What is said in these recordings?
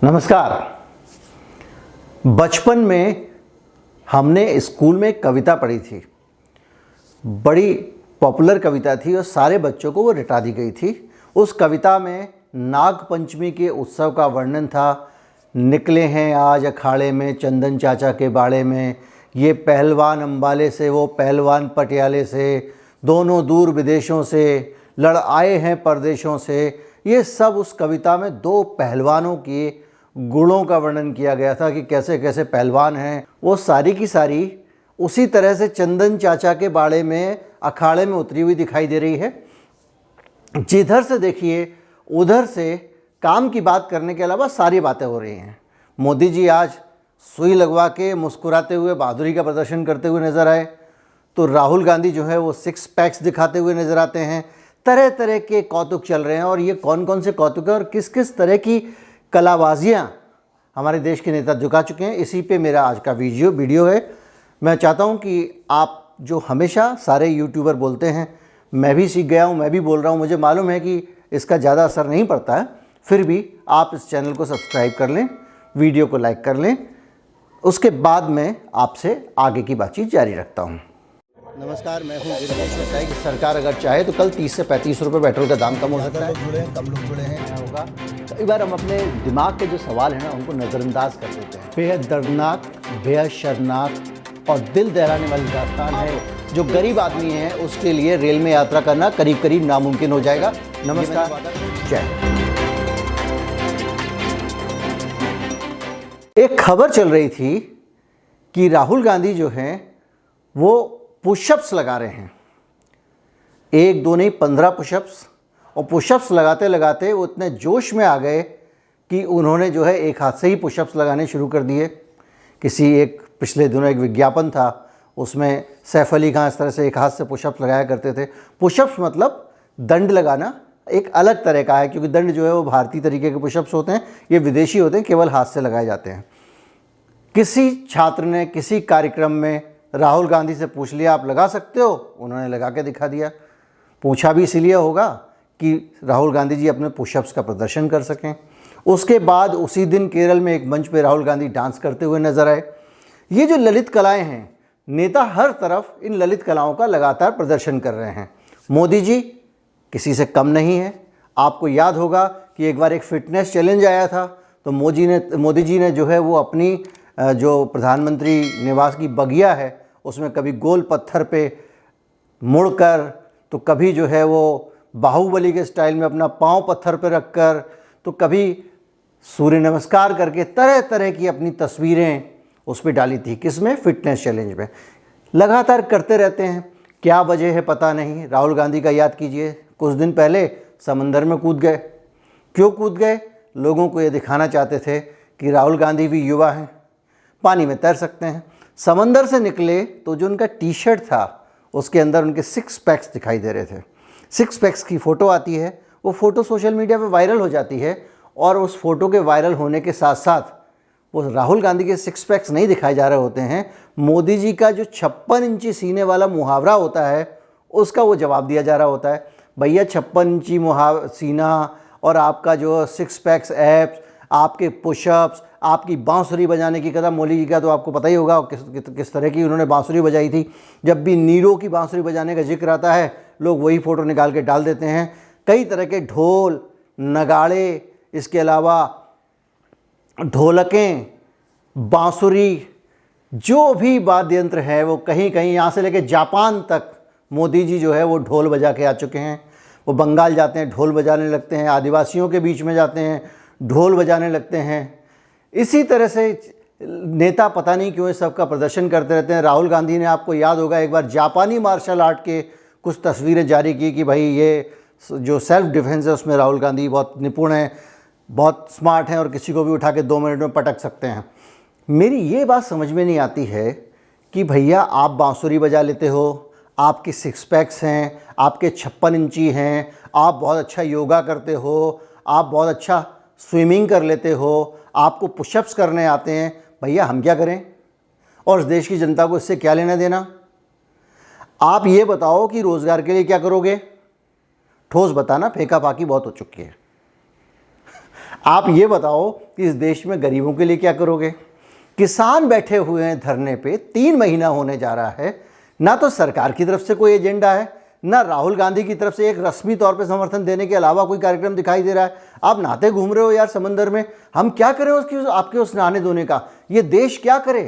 नमस्कार। बचपन में हमने स्कूल में एक कविता पढ़ी थी। बड़ी पॉपुलर कविता थी और सारे बच्चों को वो रटा दी गई थी। उस कविता में नाग पंचमी के उत्सव का वर्णन था। निकले हैं आज अखाड़े में चंदन चाचा के बाड़े में, ये पहलवान अम्बाले से वो पहलवान पटियाले से, दोनों दूर विदेशों से लड़ आए हैं परदेशों से। ये सब उस कविता में दो पहलवानों के गुणों का वर्णन किया गया था कि कैसे कैसे पहलवान हैं। वो सारी की सारी उसी तरह से चंदन चाचा के बाड़े में अखाड़े में उतरी हुई दिखाई दे रही है। जिधर से देखिए उधर से काम की बात करने के अलावा सारी बातें हो रही हैं। मोदी जी आज सुई लगवा के मुस्कुराते हुए बहादुरी का प्रदर्शन करते हुए नज़र आए, तो राहुल गांधी जो है वो सिक्स पैक्स दिखाते हुए नज़र आते हैं। तरह तरह के कौतुक चल रहे हैं और ये कौन कौन से कौतुक हैं और किस किस तरह की कलाबाजियाँ हमारे देश के नेता झुका चुके हैं, इसी पे मेरा आज का वीडियो है। मैं चाहता हूँ कि आप जो हमेशा सारे यूट्यूबर बोलते हैं, मैं भी सीख गया हूँ, मैं भी बोल रहा हूँ, मुझे मालूम है कि इसका ज़्यादा असर नहीं पड़ता है, फिर भी आप इस चैनल को सब्सक्राइब कर लें, वीडियो को लाइक कर लें। उसके बाद मैं आपसे आगे की बातचीत जारी रखता हूँ। नमस्कार, मैं हूँ गिरीश। कि सरकार अगर चाहे तो कल 30 से 35 रुपये पेट्रोल का दाम कम हो सकता है। जुड़े हैं, कम लोग जुड़े हैं, होगा। कई बार हम अपने दिमाग के जो सवाल हैं ना उनको नज़रअंदाज कर देते हैं। बेहद दर्दनाक, बेहद शर्मनाक और दिल दहलाने वाली दास्तान है। जो गरीब आदमी है उसके लिए रेल में यात्रा करना करीब करीब नामुमकिन हो जाएगा। नमस्कार, जय। एक खबर चल रही थी कि राहुल गांधी जो हैं वो पुशअप्स लगा रहे हैं। 1 2 नहीं 15 पुशअप्स, और पुशअप्स लगाते लगाते वो इतने जोश में आ गए कि उन्होंने जो है एक हाथ से ही पुशअप्स लगाने शुरू कर दिए। एक पिछले दिनों एक विज्ञापन था, उसमें सैफ अली खान इस तरह से एक हाथ से पुशअप्स लगाया करते थे। पुशअप्स मतलब दंड लगाना एक अलग तरह का है, क्योंकि दंड जो है वो भारतीय तरीके के पुशअप्स होते हैं, ये विदेशी होते हैं, केवल हाथ से लगाए जाते हैं। किसी छात्र ने किसी कार्यक्रम में राहुल गांधी से पूछ लिया, आप लगा सकते हो? उन्होंने लगा के दिखा दिया। पूछा भी इसीलिए होगा कि राहुल गांधी जी अपने पुशअप्स का प्रदर्शन कर सकें। उसके बाद उसी दिन केरल में एक मंच पे राहुल गांधी डांस करते हुए नजर आए। ये जो ललित कलाएं हैं, नेता हर तरफ इन ललित कलाओं का लगातार प्रदर्शन कर रहे हैं। मोदी जी किसी से कम नहीं है। आपको याद होगा कि एक बार एक फिटनेस चैलेंज आया था, तो मोदी जी ने जो है वो अपनी जो प्रधानमंत्री निवास की बगिया है उसमें कभी गोल पत्थर पे मुड़कर, तो कभी जो है वो बाहुबली के स्टाइल में अपना पाँव पत्थर पे रखकर, तो कभी सूर्य नमस्कार करके तरह तरह की अपनी तस्वीरें उस पर डाली थी। किसमें? फिटनेस चैलेंज में। लगातार करते रहते हैं, क्या वजह है पता नहीं। राहुल गांधी का याद कीजिए, कुछ दिन पहले समंदर में कूद गए। क्यों कूद गए? लोगों को ये दिखाना चाहते थे कि राहुल गांधी भी युवा हैं, पानी में तैर सकते हैं। समंदर से निकले तो जो उनका टी शर्ट था उसके अंदर उनके 6 पैक्स दिखाई दे रहे थे। 6 पैक्स की फ़ोटो आती है, वो फ़ोटो सोशल मीडिया पे वायरल हो जाती है, और उस फोटो के वायरल होने के साथ साथ वो राहुल गांधी के 6 पैक्स नहीं दिखाए जा रहे होते हैं, मोदी जी का जो 56 इंची सीने वाला मुहावरा होता है उसका वो जवाब दिया जा रहा होता है। भैया 56 इंची सीना और आपका जो 6 पैक्स एप्स, आपके पुशअप्स, आपकी बांसुरी बजाने की कथा। मोदी जी का तो आपको पता ही होगा किस तरह की उन्होंने बांसुरी बजाई थी। जब भी नीरो की बांसुरी बजाने का जिक्र आता है लोग वही फ़ोटो निकाल के डाल देते हैं। कई तरह के ढोल, नगाड़े, इसके अलावा ढोलकें, बांसुरी, जो भी वाद्य यंत्र है वो कहीं कहीं यहाँ से लेकर जापान तक मोदी जी जो है वो ढोल बजा के आ चुके हैं। वो बंगाल जाते हैं, ढोल बजाने लगते हैं, आदिवासियों के बीच में जाते हैं, ढोल बजाने लगते हैं। इसी तरह से नेता पता नहीं क्यों इस सब का प्रदर्शन करते रहते हैं। राहुल गांधी ने, आपको याद होगा, एक बार जापानी मार्शल आर्ट के कुछ तस्वीरें जारी की कि भाई ये जो सेल्फ डिफेंस है उसमें राहुल गांधी बहुत निपुण हैं, बहुत स्मार्ट हैं और किसी को भी उठा के 2 मिनट में पटक सकते हैं। मेरी ये बात समझ में नहीं आती है कि भैया आप बांसुरी बजा लेते हो, आपके 6 पैक्स हैं, आपके 56 इंची हैं, आप बहुत अच्छा योगा करते हो, आप बहुत अच्छा स्विमिंग कर लेते हो, आपको पुशअप्स करने आते हैं, भैया हम क्या करें? और इस देश की जनता को इससे क्या लेना देना? आप ये बताओ कि रोज़गार के लिए क्या करोगे? ठोस बताना, फेंका फाकी बहुत हो चुकी है। आप ये बताओ कि इस देश में गरीबों के लिए क्या करोगे? किसान बैठे हुए हैं धरने पे, 3 महीना होने जा रहा है, ना तो सरकार की तरफ से कोई एजेंडा है, ना राहुल गांधी की तरफ से एक रस्मी तौर पे समर्थन देने के अलावा कोई कार्यक्रम दिखाई दे रहा है। आप नहाते घूम रहे हो यार समंदर में, हम क्या करें उसकी, आपके उस नहाने धोने का? ये देश क्या करे?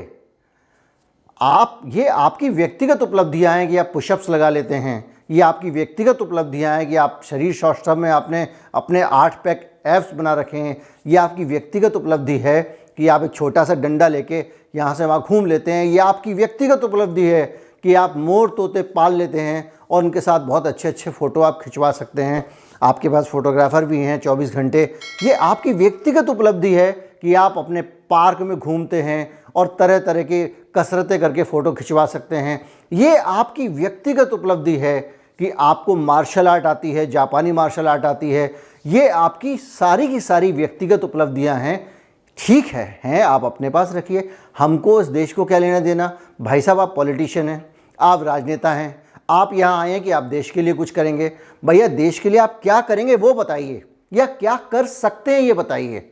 ये आपकी व्यक्तिगत उपलब्धियां हैं कि आप पुशअप्स लगा लेते हैं, ये आपकी व्यक्तिगत उपलब्धियां हैं कि आप शरीर सौष्ठव में आपने अपने 8 पैक एब्स बना रखे हैं, ये आपकी व्यक्तिगत उपलब्धि है कि आप एक छोटा सा डंडा लेके यहाँ से वहाँ घूम लेते हैं, ये आपकी व्यक्तिगत उपलब्धि है कि आप मोर तोते पाल लेते हैं और उनके साथ बहुत अच्छे अच्छे फ़ोटो आप खिंचवा सकते हैं, आपके पास फ़ोटोग्राफ़र भी हैं 24 घंटे। ये आपकी व्यक्तिगत उपलब्धि है कि आप अपने पार्क में घूमते हैं और तरह तरह की कसरतें करके फ़ोटो खिंचवा सकते हैं। ये आपकी व्यक्तिगत उपलब्धि है कि आपको मार्शल आर्ट आती है, जापानी मार्शल आर्ट आती है। ये आपकी सारी की सारी व्यक्तिगत उपलब्धियां हैं। ठीक है, आप अपने पास रखिए, हमको इस देश को क्या लेना देना? भाई साहब, आप पॉलिटिशियन हैं, आप राजनेता हैं, आप यहाँ आए हैं कि आप देश के लिए कुछ करेंगे। भैया, देश के लिए आप क्या करेंगे वो बताइए, या क्या कर सकते हैं ये बताइए।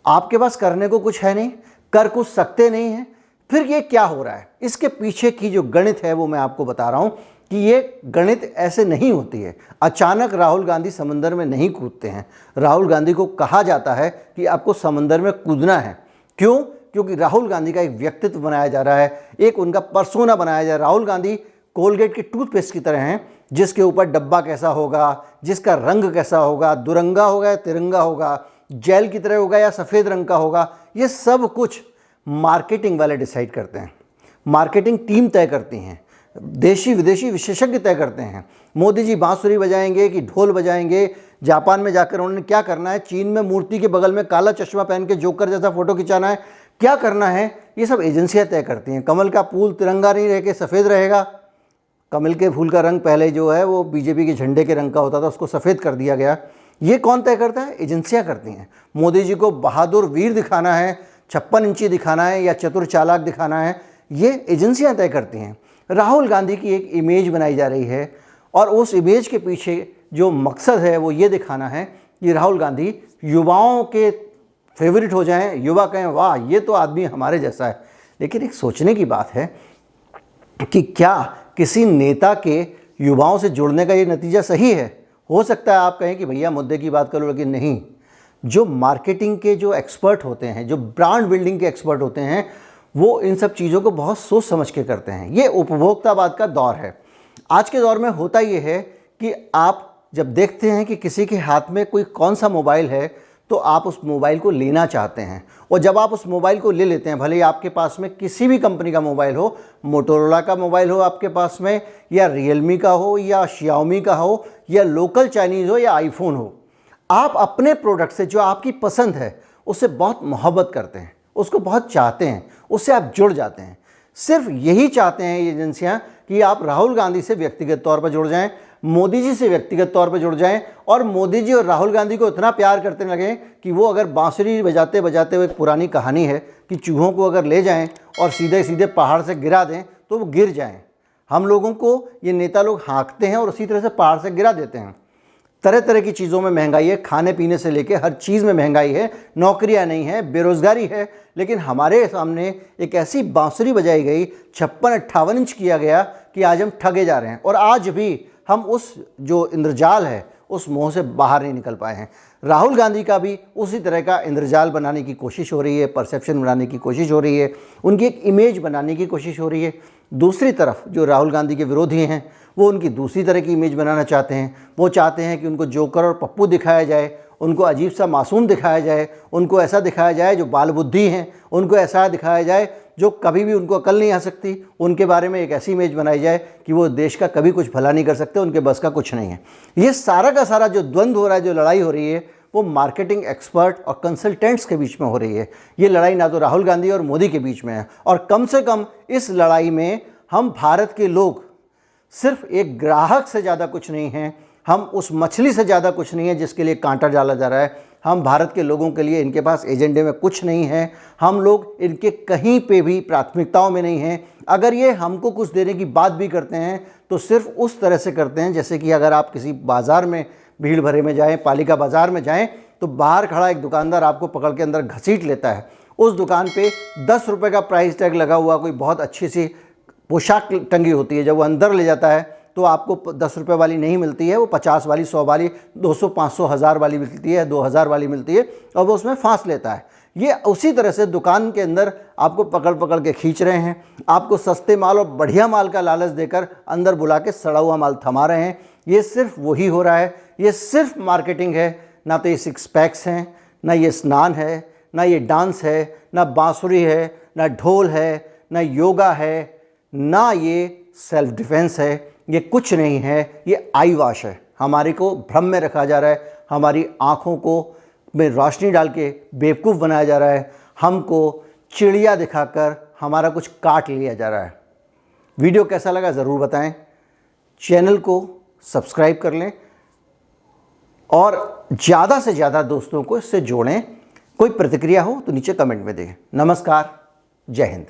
आपके पास करने को कुछ है नहीं, कर कुछ सकते नहीं हैं, फिर ये क्या हो रहा है? इसके पीछे की जो गणित है वो मैं आपको बता रहा हूँ कि ये गणित ऐसे नहीं होती है। अचानक राहुल गांधी समंदर में नहीं कूदते हैं। राहुल गांधी को कहा जाता है कि आपको समंदर में कूदना है। क्यों? क्योंकि राहुल गांधी का एक व्यक्तित्व बनाया जा रहा है, एक उनका पर्सोना बनाया जा रहा है। राहुल गांधी कोलगेट के टूथपेस्ट की तरह हैं, जिसके ऊपर डब्बा कैसा होगा, जिसका रंग कैसा होगा, दुरंगा होगा या तिरंगा होगा, जेल की तरह होगा या सफ़ेद रंग का होगा, ये सब कुछ मार्केटिंग वाले डिसाइड करते हैं। मार्केटिंग टीम तय करती हैं, देशी विदेशी विशेषज्ञ तय करते हैं। मोदी जी बांसुरी बजाएंगे कि ढोल बजाएंगे? जापान में जाकर उन्होंने क्या करना है? चीन में मूर्ति के बगल में काला चश्मा पहन के जोकर जैसा फोटो खिंचाना है? क्या करना है? ये सब एजेंसियां तय करती हैं। कमल का फूल तिरंगा नहीं रह के सफ़ेद रहेगा। कमल के फूल का रंग पहले जो है वो बीजेपी के झंडे के रंग का होता था, उसको सफ़ेद कर दिया गया। ये कौन तय करता है? एजेंसियां करती हैं। मोदी जी को बहादुर वीर दिखाना है, 56 इंची दिखाना है या चतुर चालाक दिखाना है, ये एजेंसियां तय करती हैं। राहुल गांधी की एक इमेज बनाई जा रही है और उस इमेज के पीछे जो मकसद है वो ये दिखाना है कि राहुल गांधी युवाओं के फेवरेट हो जाएं, युवा कहें वाह ये तो आदमी हमारे जैसा है। लेकिन एक सोचने की बात है कि क्या किसी नेता के युवाओं से जुड़ने का ये नतीजा सही है? हो सकता है आप कहें कि भैया मुद्दे की बात करो, लेकिन नहीं। जो मार्केटिंग के जो एक्सपर्ट होते हैं, जो ब्रांड बिल्डिंग के एक्सपर्ट होते हैं, वो इन सब चीज़ों को बहुत सोच समझ के करते हैं। ये उपभोक्तावाद का दौर है। आज के दौर में होता ये है कि आप जब देखते हैं कि किसी के हाथ में कोई कौन सा मोबाइल है तो आप उस मोबाइल को लेना चाहते हैं, और जब आप उस मोबाइल को ले लेते हैं, भले ही आपके पास में किसी भी कंपनी का मोबाइल हो, मोटोरोला का मोबाइल हो आपके पास में, या रियलमी का हो, या शियाओमी का हो, या लोकल चाइनीज़ हो, या आईफोन हो, आप अपने प्रोडक्ट से जो आपकी पसंद है उससे बहुत मोहब्बत करते हैं, उसको बहुत चाहते हैं, उससे आप जुड़ जाते हैं। सिर्फ यही चाहते हैं ये एजेंसियां कि आप राहुल गांधी से व्यक्तिगत तौर पर जुड़ जाएं, मोदी जी से व्यक्तिगत तौर पर जुड़ जाएं, और मोदी जी और राहुल गांधी को इतना प्यार करते लगें कि वो अगर बांसुरी बजाते बजाते, वो एक पुरानी कहानी है कि चूहों को अगर ले जाएं और सीधे सीधे पहाड़ से गिरा दें तो वो गिर जाएं। हम लोगों को ये नेता लोग हाँकते हैं और उसी तरह से पहाड़ से गिरा देते हैं। तरह तरह की चीज़ों में महंगाई है, खाने पीने से लेके हर चीज़ में महंगाई है, नौकरियां नहीं है, बेरोज़गारी है, लेकिन हमारे सामने एक ऐसी बांसुरी बजाई गई, 56-58 इंच किया गया कि आज हम ठगे जा रहे हैं, और आज भी हम उस जो इंद्रजाल है उस मोह से बाहर नहीं निकल पाए हैं। राहुल गांधी का भी उसी तरह का इंद्रजाल बनाने की कोशिश हो रही है, परसेप्शन बनाने की कोशिश हो रही है, उनकी एक इमेज बनाने की कोशिश हो रही है। दूसरी तरफ जो राहुल गांधी के विरोधी हैं वो उनकी दूसरी तरह की इमेज बनाना चाहते हैं। वो चाहते हैं कि उनको जोकर और पप्पू दिखाया जाए, उनको अजीब सा मासूम दिखाया जाए, उनको ऐसा दिखाया जाए जो बाल बुद्धि हैं, उनको ऐसा दिखाया जाए जो कभी भी उनको अकल नहीं आ सकती, उनके बारे में एक ऐसी इमेज बनाई जाए कि वो देश का कभी कुछ भला नहीं कर सकते, उनके बस का कुछ नहीं है। ये सारा का सारा जो द्वंद्व हो रहा है, जो लड़ाई हो रही है, वो मार्केटिंग एक्सपर्ट और कंसल्टेंट्स के बीच में हो रही है। ये लड़ाई ना तो राहुल गांधी और मोदी के बीच में है, और कम से कम इस लड़ाई में हम भारत के लोग सिर्फ एक ग्राहक से ज़्यादा कुछ नहीं हैं, हम उस मछली से ज़्यादा कुछ नहीं है जिसके लिए कांटा डाला जा रहा है। हम भारत के लोगों के लिए इनके पास एजेंडे में कुछ नहीं है, हम लोग इनके कहीं पे भी प्राथमिकताओं में नहीं हैं। अगर ये हमको कुछ देने की बात भी करते हैं तो सिर्फ उस तरह से करते हैं जैसे कि अगर आप किसी बाज़ार में भीड़ भरे में जाएं, पालिका बाज़ार में जाएं, तो बाहर खड़ा एक दुकानदार आपको पकड़ के अंदर घसीट लेता है। उस दुकान पे 10 रुपये का प्राइस टैग लगा हुआ कोई बहुत अच्छी सी पोशाक टंगी होती है, जब वो अंदर ले जाता है तो आपको 10 रुपये वाली नहीं मिलती है, वो 50 वाली, 100 वाली, 200, 500, 1000 वाली मिलती है, 2000 वाली मिलती है, और वो उसमें फांस लेता है। ये उसी तरह से दुकान के अंदर आपको पकड़ पकड़ के खींच रहे हैं, आपको सस्ते माल और बढ़िया माल का लालच देकर अंदर बुला के सड़ा हुआ माल थमा रहे हैं। ये सिर्फ वही हो रहा है, ये सिर्फ मार्केटिंग है। ना तो ये सिक्स पैक्स हैं, ना ये स्नान है, ना ये डांस है, ना बांसुरी है, ना ढोल है, ना योगा है, ना ये सेल्फ डिफेंस है। ये कुछ नहीं है, ये आई वॉश है। हमारे को भ्रम में रखा जा रहा है, हमारी आँखों को में रोशनी डाल के बेवकूफ़ बनाया जा रहा है, हमको चिड़िया दिखाकर हमारा कुछ काट लिया जा रहा है। वीडियो कैसा लगा ज़रूर बताएं, चैनल को सब्सक्राइब कर लें और ज़्यादा से ज़्यादा दोस्तों को इससे जोड़ें। कोई प्रतिक्रिया हो तो नीचे कमेंट में दें। नमस्कार, जय हिंद।